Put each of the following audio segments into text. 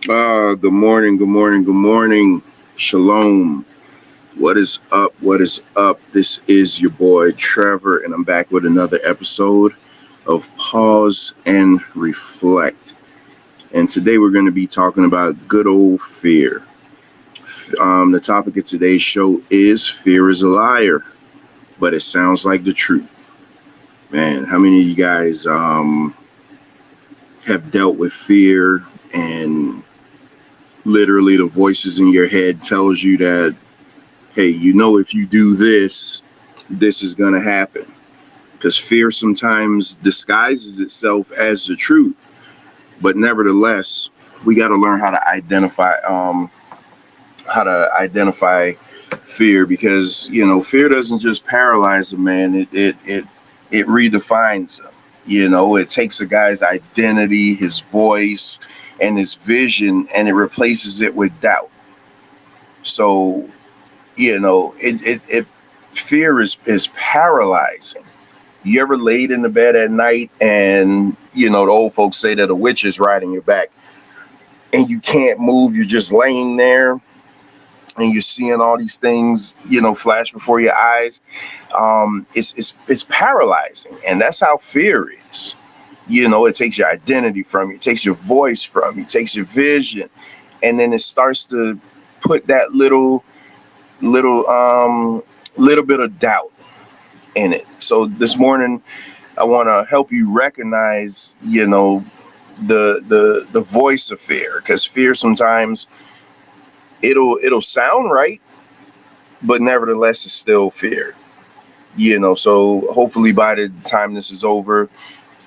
Good morning, good morning, good morning. Shalom. What is up? What is up? This is your boy Trevor, and I'm back with another episode of Pause and Reflect. And today we're going to be talking about good old fear. The topic of today's show is Fear is a Liar, but it sounds like the truth. Man, how many of you guys have dealt with fear and literally the voices in your head tells you that, hey, if you do this, this is going to happen. Because fear sometimes disguises itself as the truth. But nevertheless, we got to learn how to identify fear, because fear doesn't just paralyze a man. It redefines him. It takes a guy's identity, his voice, and his vision, and it replaces it with doubt. So it fear is paralyzing. You ever laid in the bed at night and the old folks say that a witch is riding your back and you can't move, you're just laying there and you're seeing all these things flash before your eyes. It's paralyzing, and that's how fear is. It takes your identity from you, it takes your voice from you, it takes your vision, and then it starts to put that little bit of doubt in it. So this morning, I want to help you recognize, the voice of fear, because fear sometimes it'll sound right, but nevertheless, it's still fear. So hopefully by the time this is over,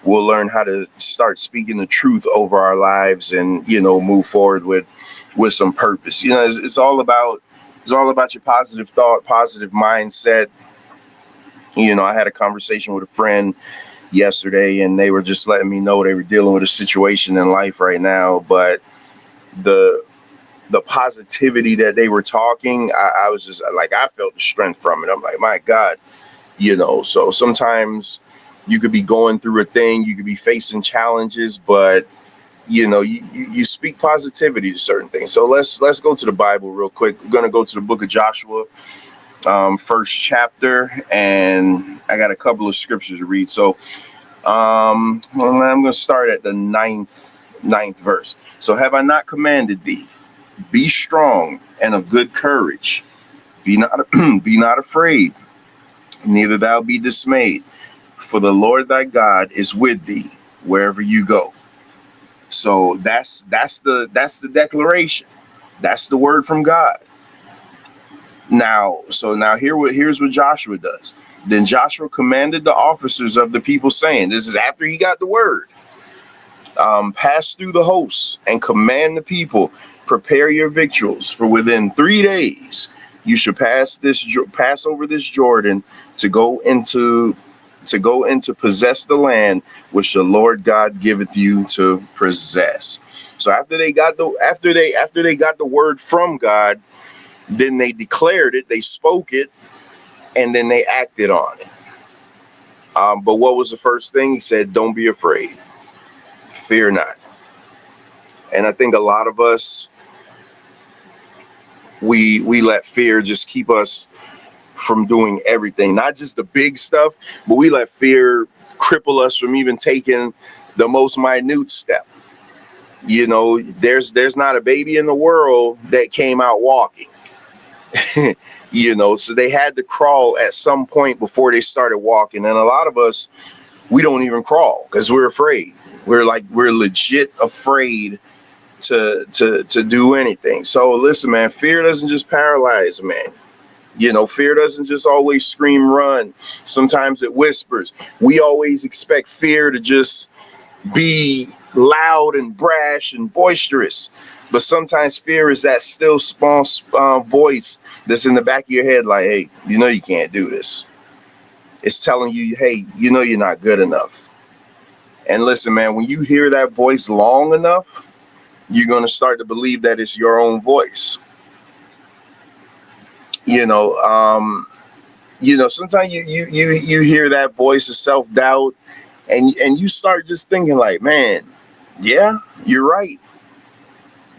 we'll learn how to start speaking the truth over our lives and move forward with some purpose. It's all about your positive thought, positive mindset. I had a conversation with a friend yesterday, and they were just letting me know they were dealing with a situation in life right now. But the positivity that they were talking, I was just like, I felt the strength from it. I'm like, my God, So sometimes you could be going through a thing, you could be facing challenges, but you speak positivity to certain things. So let's go to the Bible real quick. We're gonna go to the book of Joshua, first chapter, and I got a couple of scriptures to read. So well, I'm gonna start at the ninth verse. So have I not commanded thee? Be strong and of good courage. Be not be not afraid, neither thou be dismayed. For the Lord thy God is with thee wherever you go. So that's the declaration. That's the word from God. Now here's what Joshua does. Then Joshua commanded the officers of the people, saying, this is after he got the word, pass through the hosts and command the people, prepare your victuals, for within 3 days you shall pass over this Jordan to go into possess the land which the Lord God giveth you to possess. So after they got the word from God, then they declared it, they spoke it, and then they acted on it. But what was the first thing? He said, don't be afraid, fear not. And I think a lot of us, we let fear just keep us from doing everything, not just the big stuff, but we let fear cripple us from even taking the most minute step. There's not a baby in the world that came out walking. So they had to crawl at some point before they started walking. And a lot of us, we don't even crawl because we're afraid. We're legit afraid to do anything. So listen, man, fear doesn't just paralyze, man. Fear doesn't just always scream run. Sometimes it whispers. We always expect fear to just be loud and brash and boisterous. But sometimes fear is that still small voice that's in the back of your head, like, hey, you can't do this. It's telling you, hey, you're not good enough. And listen, man, when you hear that voice long enough, you're going to start to believe that it's your own voice. Sometimes you hear that voice of self-doubt, and you start just thinking like, man, yeah, you're right.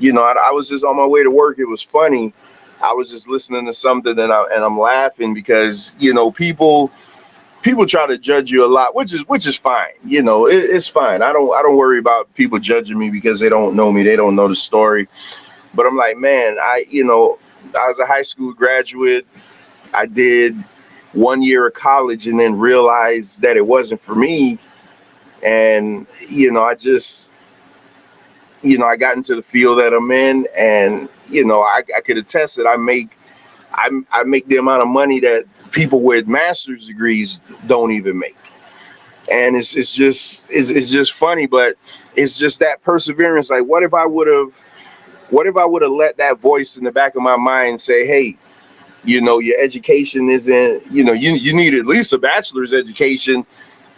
I was just on my way to work. It was funny. I was just listening to something and I'm laughing because, people try to judge you a lot, which is fine. It's fine. I don't worry about people judging me because they don't know me. They don't know the story. But I'm like, man, I was a high school graduate. I did 1 year of college and then realized that it wasn't for me. And, I got into the field that I'm in, and, I could attest that I make the amount of money that people with master's degrees don't even make. And it's just funny, but it's just that perseverance. Like, what if I would have let that voice in the back of my mind say, hey, your education isn't, you need at least a bachelor's education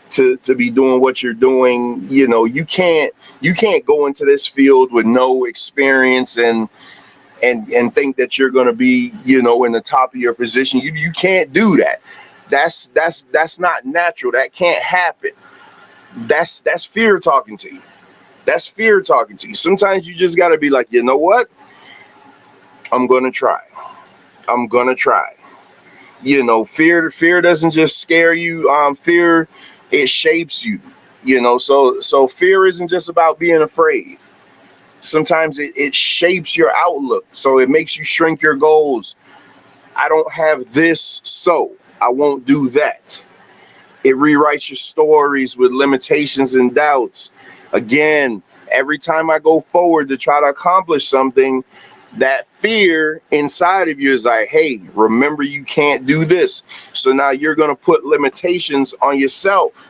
to be doing what you're doing. You can't go into this field with no experience and think that you're going to be, in the top of your position. You can't do that. That's not natural. That can't happen. That's fear talking to you. That's fear talking to you. Sometimes you just got to be like, you know what? I'm going to try. I'm going to try. Fear doesn't just scare you. Fear, it shapes you. So fear isn't just about being afraid. Sometimes it shapes your outlook. So it makes you shrink your goals. I don't have this, so I won't do that. It rewrites your stories with limitations and doubts. Again, every time I go forward to try to accomplish something, that fear inside of you is like, hey, remember, you can't do this. So now you're going to put limitations on yourself.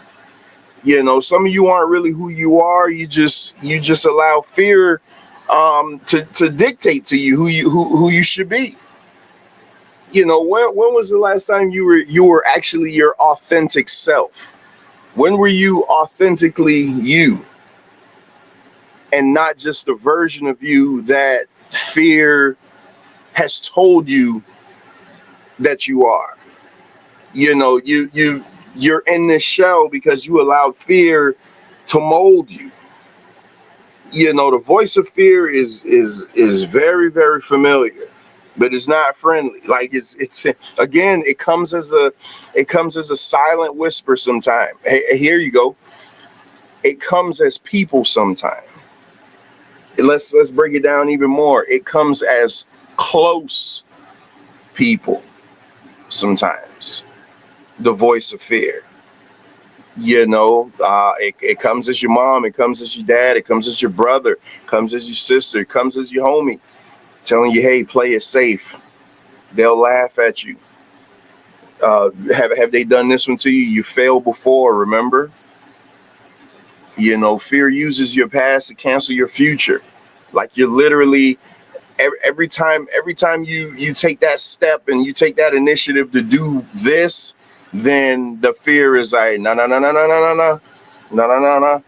Some of you aren't really who you are. You just allow fear to dictate to you who you should be. When was the last time you were actually your authentic self? When were you authentically you, and not just a version of you that fear has told you that you are? You're in this shell because you allowed fear to mold you. The voice of fear is very, very familiar, but it's not friendly. Like, it's again, it comes as a silent whisper sometimes. Hey, here you go. It comes as people sometimes. Let's break it down even more. It comes as close people sometimes. The voice of fear. It comes as your mom, it comes as your dad, it comes as your brother, it comes as your sister, it comes as your homie, telling you, hey, play it safe. They'll laugh at you. Have they done this one to you? You failed before, remember? Fear uses your past to cancel your future. Like, you're literally, every time you take that step and you take that initiative to do this, then the fear is like, no, no, no, no, no, no, no, no, no, no, no, no.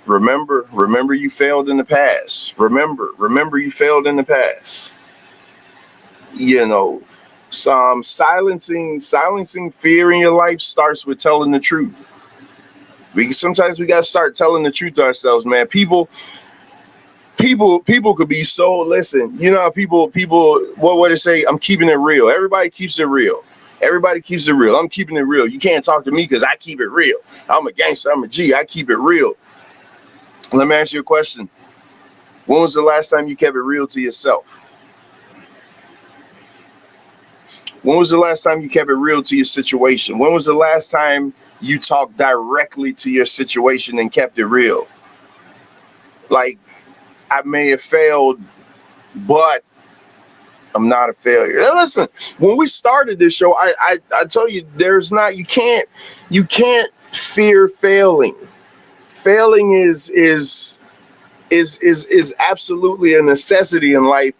Remember you failed in the past. Remember you failed in the past. Some silencing fear in your life starts with telling the truth. Sometimes we gotta start telling the truth to ourselves, man. People could be so, listen, how people what they say, I'm keeping it real. Everybody keeps it real. Everybody keeps it real. I'm keeping it real. You can't talk to me because I keep it real. I'm a gangster. I'm a G. I keep it real. Let me ask you a question. When was the last time you kept it real to yourself? When was the last time you kept it real to your situation? When was the last time you talked directly to your situation and kept it real? Like, I may have failed, but I'm not a failure. Now, listen, when we started this show, I tell you, you can't fear failing. Failing is absolutely a necessity in life,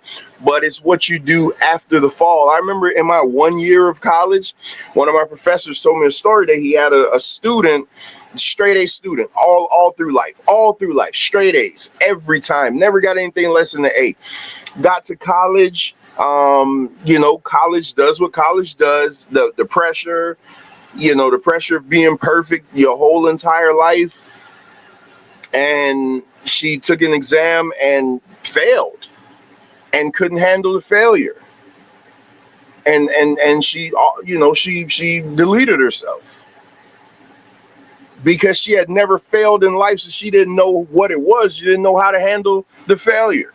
but it's what you do after the fall. I remember in my 1 year of college, one of my professors told me a story that he had a student, straight A student, all through life, straight A's every time, never got anything less than an A. Got to college, college does what college does. The pressure, the pressure of being perfect your whole entire life. and she took an exam and failed and couldn't handle the failure. And she, she deleted herself because she had never failed in life, so she didn't know what it was. She didn't know how to handle the failure.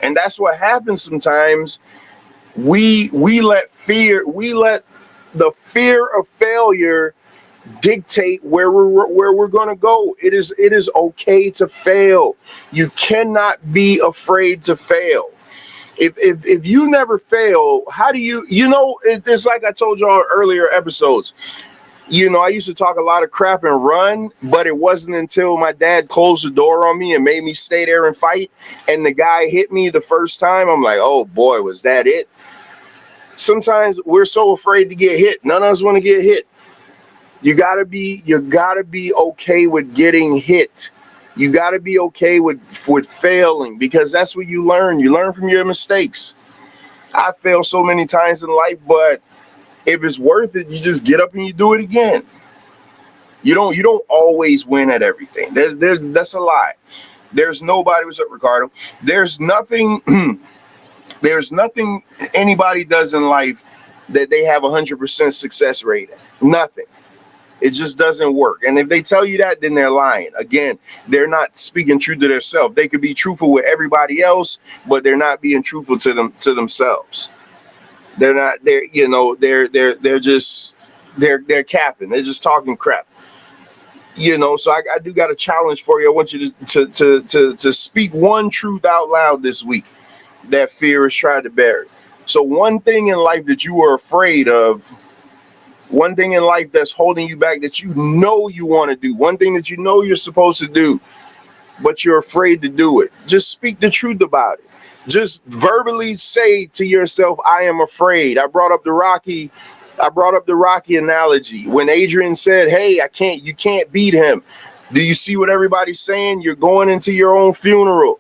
And that's what happens sometimes. We let the fear of failure dictate where we're going to go. It is okay to fail. You cannot be afraid to fail. If you never fail, how do it's like I told y'all earlier episodes. I used to talk a lot of crap and run, but it wasn't until my dad closed the door on me and made me stay there and fight, and the guy hit me the first time. I'm like, oh boy, was that it? Sometimes we're so afraid to get hit. None of us want to get hit. You gotta be okay with getting hit. You gotta be okay with failing, because that's what you learn. You learn from your mistakes. I failed so many times in life, but if it's worth it, you just get up and you do it again. You don't always win at everything. That's a lie. There's nobody. What's up, Ricardo? There's nothing. There's nothing anybody does in life that they have 100% success rate at. Nothing. It just doesn't work. And if they tell you that, then they're lying. Again, they're not speaking true to themselves. They could be truthful with everybody else, but they're not being truthful to themselves. They're not. They're capping. They're just talking crap. So I do got a challenge for you. I want you to speak one truth out loud this week that fear has tried to bury. So one thing in life that you are afraid of, one thing in life that's holding you back that you want to do, one thing that you're supposed to do, but you're afraid to do it. Just speak the truth about it. Just verbally say to yourself, I am afraid. I brought up the Rocky analogy when Adrian said, hey, you can't beat him. Do you see what everybody's saying? You're going into your own funeral.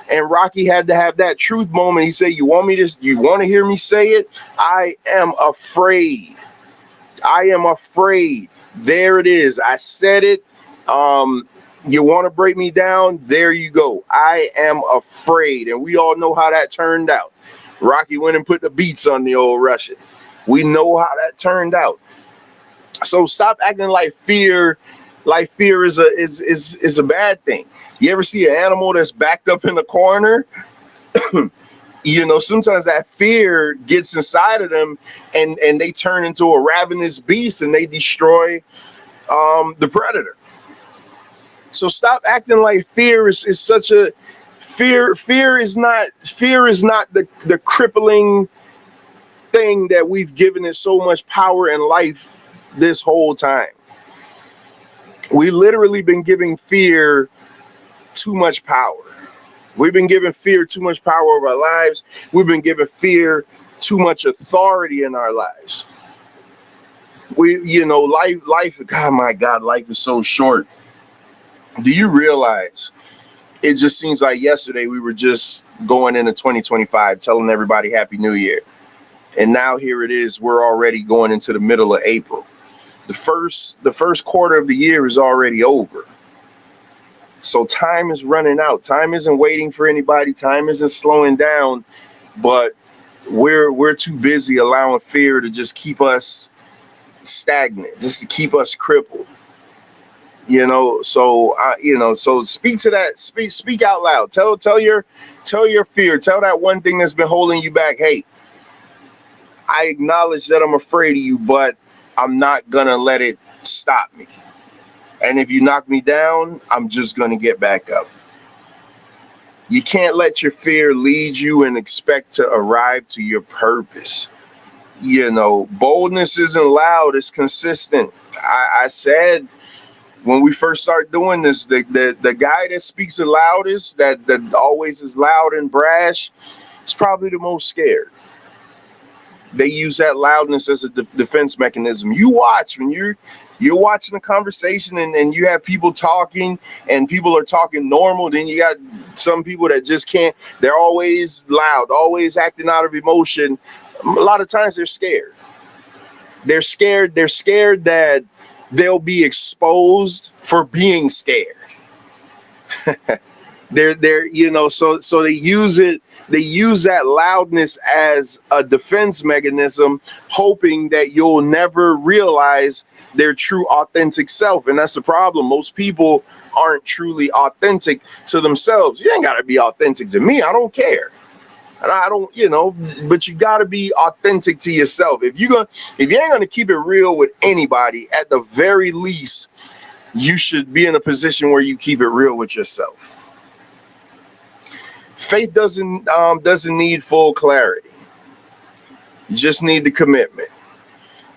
And Rocky had to have that truth moment. He said, you want to hear me say it? I am afraid. I am afraid. There it is. I said it. You want to break me down? There you go. I am afraid. And we all know how that turned out. Rocky went and put the beats on the old Russian. We know how that turned out. So stop acting like fear is a bad thing. You ever see an animal that's backed up in the corner? Sometimes that fear gets inside of them and they turn into a ravenous beast and they destroy the predator. So stop acting like fear is such a fear is not the crippling thing that we've given it so much power in life this whole time. We literally been giving fear too much power. We've been giving fear too much power over our lives. We've been giving fear too much authority in our lives. Life, God, my God, life is so short. Do you realize it just seems like yesterday we were just going into 2025 telling everybody Happy New Year. And now here it is, we're already going into the middle of April. The first quarter of the year is already over. So time is running out. Time isn't waiting for anybody. Time isn't slowing down, but we're too busy allowing fear to just keep us stagnant, just to keep us crippled. So speak to that. Speak out loud. Tell your fear. Tell that one thing that's been holding you back. Hey, I acknowledge that I'm afraid of you, but I'm not gonna let it stop me. And if you knock me down, I'm just gonna get back up. You can't let your fear lead you and expect to arrive to your purpose. Boldness isn't loud, it's consistent. I said when we first start doing this, the guy that speaks the loudest, that always is loud and brash, is probably the most scared. They use that loudness as a defense mechanism. You watch when you're watching a conversation and you have people talking and people are talking normal. Then you got some people that just can't. They're always loud, always acting out of emotion. A lot of times they're scared. They're scared that they'll be exposed for being scared. So they use it. They use that loudness as a defense mechanism, hoping that you'll never realize their true authentic self. And that's the problem. Most people aren't truly authentic to themselves. You ain't got to be authentic to me. I don't care. And I don't, but you got to be authentic to yourself. If you ain't going to keep it real with anybody, at the very least, you should be in a position where you keep it real with yourself. Faith doesn't need full clarity. You just need the commitment.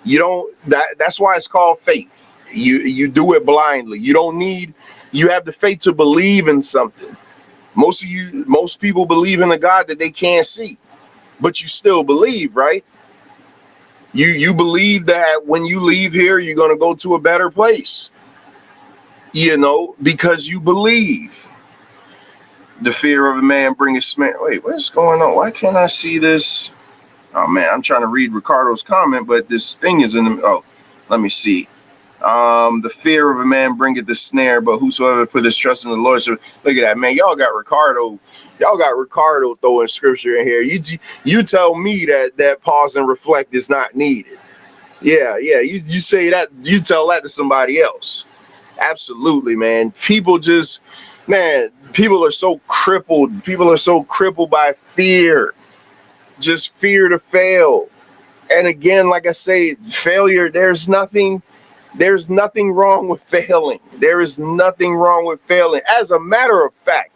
That's why it's called faith. You do it blindly. You have the faith to believe in something. Most people believe in a God that they can't see, but you still believe, right? You believe that when you leave here, you're going to go to a better place, because you believe. The fear of a man bringeth snare. Wait, what's going on? Why can't I see this? Oh man, I'm trying to read Ricardo's comment, but this thing is in the. Oh, let me see. The fear of a man bringeth the snare, but whosoever put his trust in the Lord. So look at that, man. Y'all got Ricardo throwing scripture in here. You tell me that pause and reflect is not needed. Yeah. You say that, you tell that to somebody else. Absolutely, man. People are so crippled. People are so crippled by fear. Just fear to fail. And again, like I say, failure, there's nothing wrong with failing. There is nothing wrong with failing. As a matter of fact,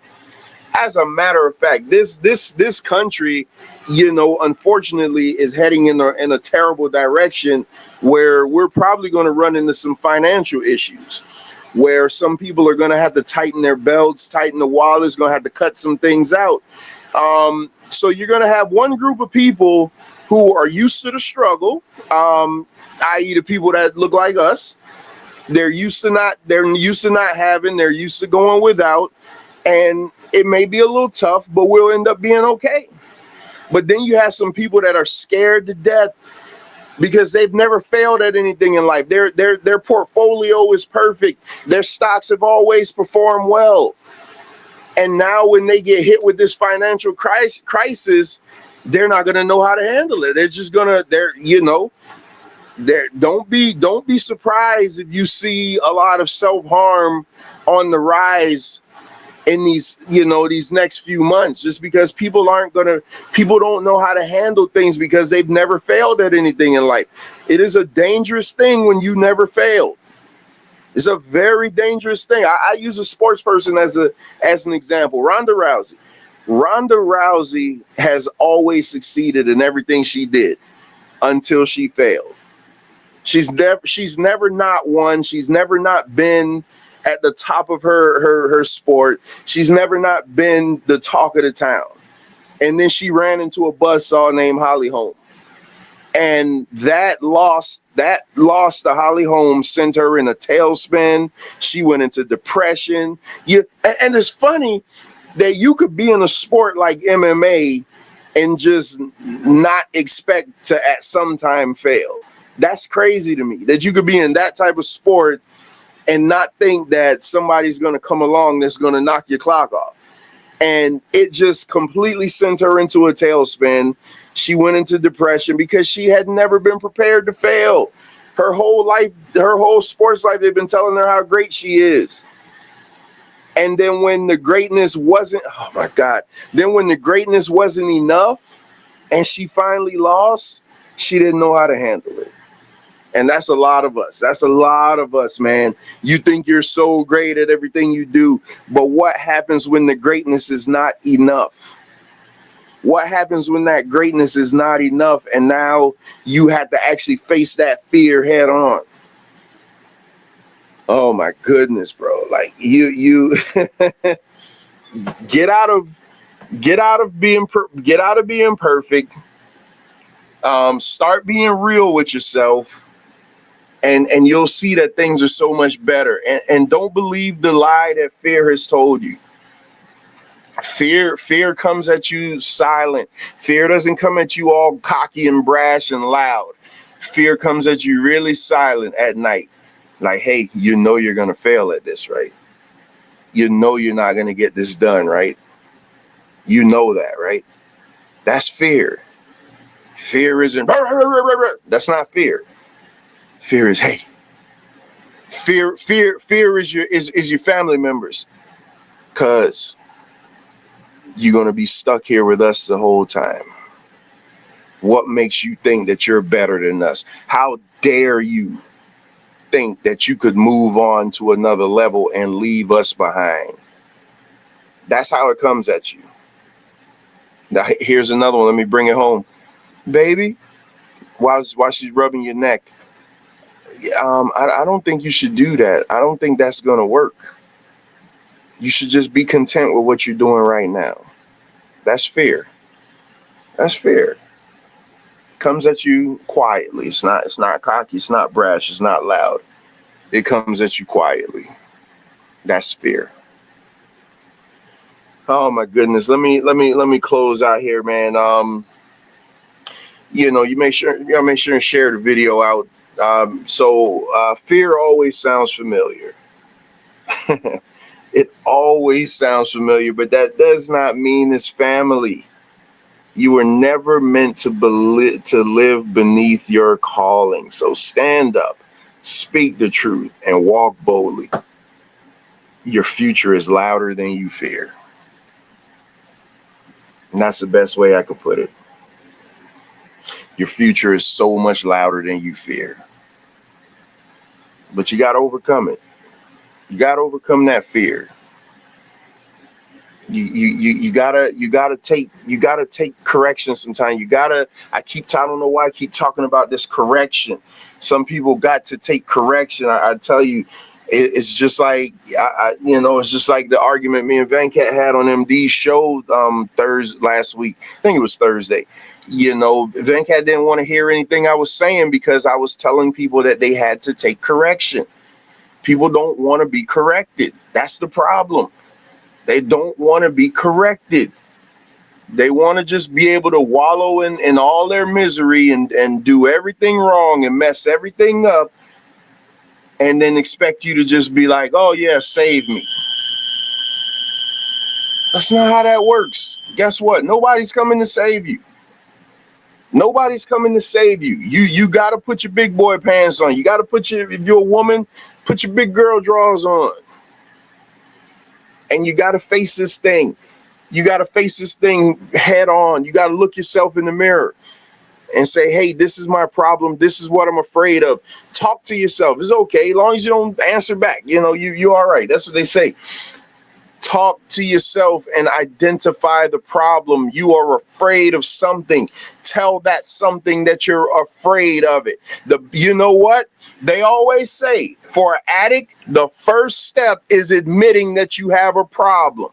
this country, unfortunately is heading in a terrible direction where we're probably going to run into some financial issues, where some people are going to have to tighten their belts, tighten the wallets, going to have to cut some things out. So you're going to have one group of people who are used to the struggle, i.e. the people that look like us. They're used to not having, they're used to going without, and it may be a little tough, but we'll end up being okay. But then you have some people that are scared to death because they've never failed at anything in life. Their portfolio is perfect. Their stocks have always performed well. And now when they get hit with this financial crisis, they're not going to know how to handle it. They're just going to, don't be surprised if you see a lot of self-harm on the rise in these next few months, just because people don't know how to handle things because they've never failed at anything in life. It is a dangerous thing when you never failed. It's a very dangerous thing. I use a sports person as an example. Ronda Rousey has always succeeded in everything she did until she failed. She's never not won. She's never not been at the top of her sport. She's never not been the talk of the town. And then she ran into a buzzsaw named Holly Holm. And that loss to Holly Holm sent her in a tailspin. She went into depression. And it's funny that you could be in a sport like MMA and just not expect to at some time fail. That's crazy to me, that you could be in that type of sport and not think that somebody's going to come along that's going to knock your clock off. And it just completely sent her into a tailspin. She went into depression because she had never been prepared to fail. Her whole life, her whole sports life, they've been telling her how great she is. And then when the greatness wasn't, when the greatness wasn't enough and she finally lost, she didn't know how to handle it. And that's a lot of us. That's a lot of us, man. You think you're so great at everything you do, but what happens when the greatness is not enough? What happens when that greatness is not enough and now you have to actually face that fear head on? Oh my goodness, bro. Like you get out of being perfect. Start being real with yourself. And you'll see that things are so much better. And don't believe the lie that fear has told you. Fear comes at you silent. Fear doesn't come at you all cocky and brash and loud. Fear comes at you really silent at night. Like, hey, you're going to fail at this, right? you know you're not going to get this done, right? You know that, right? That's fear. Fear isn't, that's not fear. Fear is, hey, fear is your family members, because you're going to be stuck here with us the whole time. What makes you think that you're better than us? How dare you think that you could move on to another level and leave us behind? That's how it comes at you. Now, here's another one. Let me bring it home. Baby, while she's rubbing your neck, I don't think you should do that. I don't think that's going to work. You should just be content with what you're doing right now. That's fear. That's fear. Comes at you quietly. It's not cocky. It's not brash. It's not loud. It comes at you quietly. That's fear. Oh my goodness. Let me close out here, man. You gotta make sure and share the video out. Fear always sounds familiar. It always sounds familiar, but that does not mean it's family. You were never meant to live beneath your calling. So stand up, speak the truth, and walk boldly. Your future is louder than you fear. And that's the best way I could put it. Your future is so much louder than you fear. But you got to overcome it. You got to overcome that fear. You gotta take correction sometimes. I don't know why I keep talking about this correction. Some people got to take correction. I tell you, it's just like it's just like the argument me and Venkat had on MD's show last week. I think it was Thursday. Venkat didn't want to hear anything I was saying because I was telling people that they had to take correction. People don't want to be corrected. That's the problem. They don't want to be corrected. They want to just be able to wallow in all their misery and do everything wrong and mess everything up, and then expect you to just be like, oh yeah, save me. That's not how that works. Guess what? Nobody's coming to save you. Nobody's coming to save you. You got to put your big boy pants on. You got to if you're a woman, put your big girl drawers on. And you got to face this thing. You got to face this thing head on. You got to look yourself in the mirror and say, hey, this is my problem. This is what I'm afraid of. Talk to yourself. It's okay. As long as you don't answer back, you're all right. That's what they say. Talk to yourself and identify the problem. You are afraid of something. Tell that something that you're afraid of it. You know what? They always say, for an addict, the first step is admitting that you have a problem.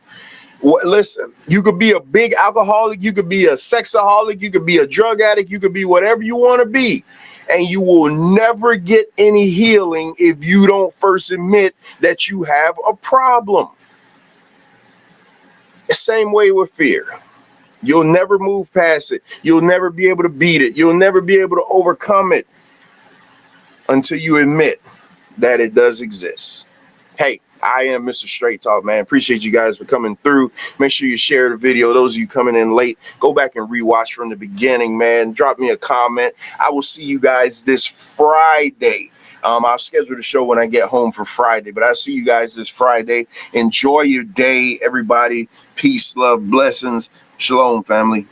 Listen, you could be a big alcoholic, you could be a sexaholic, you could be a drug addict, you could be whatever you want to be. And you will never get any healing if you don't first admit that you have a problem. The same way with fear. You'll never move past it. You'll never be able to beat it. You'll never be able to overcome it until you admit that it does exist. Hey, I am Mr. Straight Talk, man. Appreciate you guys for coming through. Make sure you share the video. Those of you coming in late, go back and rewatch from the beginning, man. Drop me a comment. I will see you guys this Friday. I'll schedule the show when I get home for Friday, but I'll see you guys this Friday. Enjoy your day, everybody. Peace, love, blessings. Shalom, family.